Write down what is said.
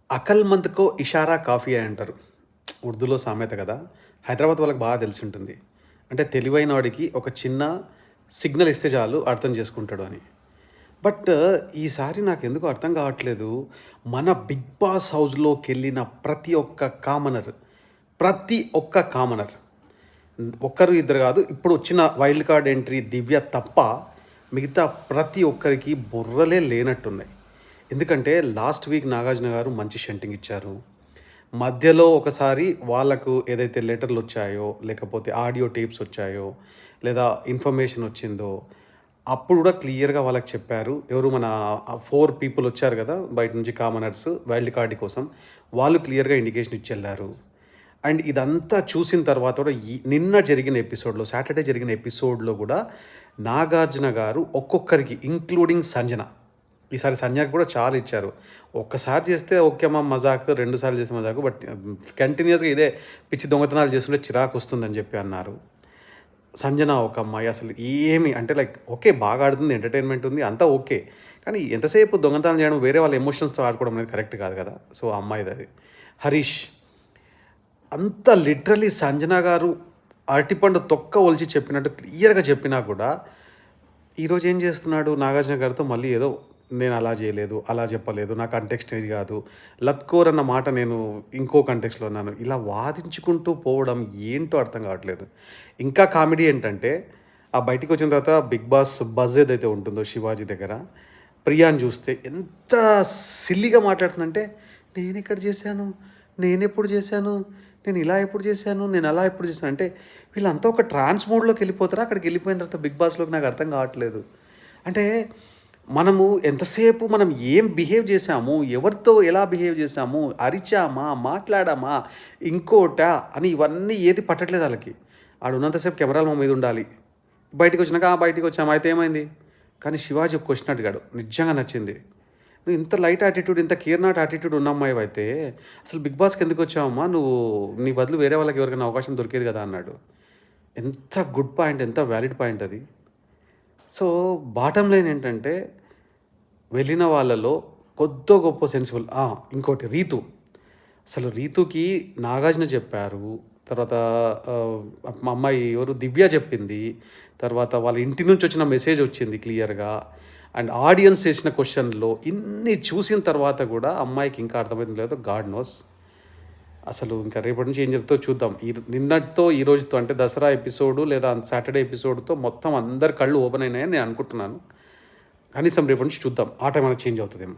అకల్‌మంద్‌కో ఇషారా కాఫియే అంటారు. ఉర్దూలో సామెత కదా! హైదరాబాద్ వాళ్ళకి బాగా తెలిసుంటుంది. అంటే తెలివైనోడికి ఒక చిన్న సిగ్నల్ ఇస్తే చాలు అర్థం చేసుకుంటాడు అని. బట్ ఈసారి నాకెందుకో అర్థం కావట్లేదు. మన 'బిగ్ బాస్' హౌస్‌లోకెళ్ళిన ప్రతి ఒక్క కామనర్ ఒక్కరు ఇద్దరు కాదు. ఇప్పుడు వచ్చిన వైల్డ్ కార్డ్ ఎంట్రీ దివ్య తప్ప మిగతా ప్రతి ఒక్కరికి బుర్రలే లేనట్టున్నాయి. ఎందుకంటే లాస్ట్ వీక్ నాగార్జున గారు మంచి షంటింగ్ ఇచ్చారు. మధ్యలో ఒకసారి వాళ్ళకు ఏదైతే లెటర్‌లొచ్చాయో, లేకపోతే ఆడియో టేప్స్ వచ్చాయో, లేదా ఇన్ఫర్మేషన్ వచ్చిందో, అప్పుడు కూడా క్లియర్‌గా వాళ్ళకి చెప్పారు. ఎవరు మన 4 పీపుల్ వచ్చారు కదా! బయట నుంచి కామనర్స్ వైల్డ్ కార్డ్ కోసం. వాళ్ళు క్లియర్‌గా ఇండికేషన్ ఇచ్చెళ్లారు. అండ్ ఇదంతా చూసిన తర్వాత కూడా నిన్న జరిగిన ఎపిసోడ్‌లో, సాటర్‌డే జరిగిన ఎపిసోడ్‌లో కూడా నాగార్జున గారు ఒక్కొక్కరికి ఇంక్లూడింగ్ సంజన. ఈసారి సంజనకి కూడా చాలా ఇచ్చారు. ఒక్కసారి చేస్తే ఓకే అమ్మ మజాక్, 2 సార్లు చేస్తే మజాకు. బట్ కంటిన్యూయస్‌గా ఇదే పిచ్చి దొంగతనాలు చేస్తుంటే చిరాకొస్తుందని చెప్పి అన్నారు. సంజన ఒక అమ్మాయి అసలు ఏమి అంటే లైక్ ఓకే బాగా ఆడుతుంది, ఎంటర్‌టైన్‌మెంట్ ఉంది అంతా ఓకే. కానీ ఎంతసేపు దొంగతనం చేయడం, వేరే వాళ్ళ ఎమోషన్స్‌తో ఆడుకోవడం అనేది కరెక్ట్ కాదు కదా! సో, ఆ అమ్మాయిదది. హరీష్ అంత లిటరల్లీ సంజన గారు అరటిపండు తొక్క ఒలిచి చెప్పినట్టు క్లియర్‌గా చెప్పినా కూడా, ఈరోజు ఏం చేస్తున్నాడు నాగార్జున గారితో మళ్ళీ ఏదో నేను అలా చేయలేదు, అలా చెప్పలేదు, నా కంటెక్స్ట్ ఇది కాదు, లత్కోర్ అన్న మాట నేను ఇంకో కంటెక్స్ట్‌లో అన్నాను. ఇలా వాదించుకుంటూ పోవడం ఏంటో అర్థం కావట్లేదు. ఇంకా కామెడీ ఏంటంటే, ఆ బయటికి వచ్చిన తర్వాత బిగ్ బాస్ బజ్ ఏదైతే ఉంటుందో శివాజీ దగ్గర, ప్రియాని చూస్తే ఎంత సిల్లీగా మాట్లాడుతుందంటే, నేనెక్కడ చేశాను? నేనెప్పుడు చేశాను? నేను ఇలా ఎప్పుడు చేశాను? నేను అలా ఎప్పుడు చేశాను? అంటే వీళ్ళంతా ఒక ట్రాన్స్ మోడ్‌లోకి వెళ్ళిపోతారా? అక్కడికి వెళ్ళిపోయిన తర్వాత బిగ్ బాస్‌లోకి నాకు అర్థం కావట్లేదు. అంటే మనము ఎంతసేపు మనం ఏం బిహేవ్ చేశాము? ఎవరితో ఎలా బిహేవ్ చేశాము? అరిచామా? మాట్లాడామా? ఇంకోటా? అని ఇవన్నీ ఏది పట్టట్లేదు ఆళ్ళకి. ఆడున్నంత సేపు కెమెరాలు మా మీద ఉండాలి. బయటికొచ్చినాక బయటికొచ్చాము. అయితే ఏమైంది? కానీ శివాజీ ఒక క్వెషన్ అడిగాడు. నిజంగా నచ్చింది. నువ్వు ఇంత లైట్ యాటిట్యూడ్, ఇంత కేర్ నాట్ యాటిట్యూడ్ ఉన్న అమ్మాయివైతే అసలు బిగ్ బాస్‌కి ఎందుకొచ్చావమ్మా? నువ్వు నీ బదులు వేరే వాళ్ళకి ఎవరికైనా అవకాశం దొరికేది కదా! అన్నాడు. ఎంత గుడ్ పాయింట్, ఎంత వ్యాలిడ్ పాయింట్ అది. సో, బాటమ్ లైన్ ఏంటంటే, వెళ్ళిన వాళ్ళలో కొద్దో గొప్పో సెన్సిబుల్ ఇంకోటి రీతు. అసలు రీతుకి నాగార్జున చెప్పారు. తర్వాత మా అమ్మాయి ఎవరు దివ్య చెప్పింది. తర్వాత వాళ్ళ ఇంటి నుంచి వచ్చిన మెసేజ్ వచ్చింది క్లియర్‌గా. అండ్ ఆడియన్స్ చేసిన క్వెషన్‌లో ఇన్ని చూసిన తర్వాత కూడా అమ్మాయికి ఇంకా అర్థమైందో లేదో గాడ్ నోస్. అసలు ఇంకా రేపటి నుంచి ఏం జరుగుతుందో చూద్దాం. నిన్నటితో ఈ రోజుతో అంటే దసరా ఎపిసోడు లేదా సాటర్‌డే ఎపిసోడ్‌తో మొత్తం అందరి కళ్ళు ఓపెన్ అయినాయని నేను అనుకుంటున్నాను. కనీసం రేపటి నుంచి చూద్దాం. ఆ టైం ఏమైనా చేంజ్ అవుతదేమో.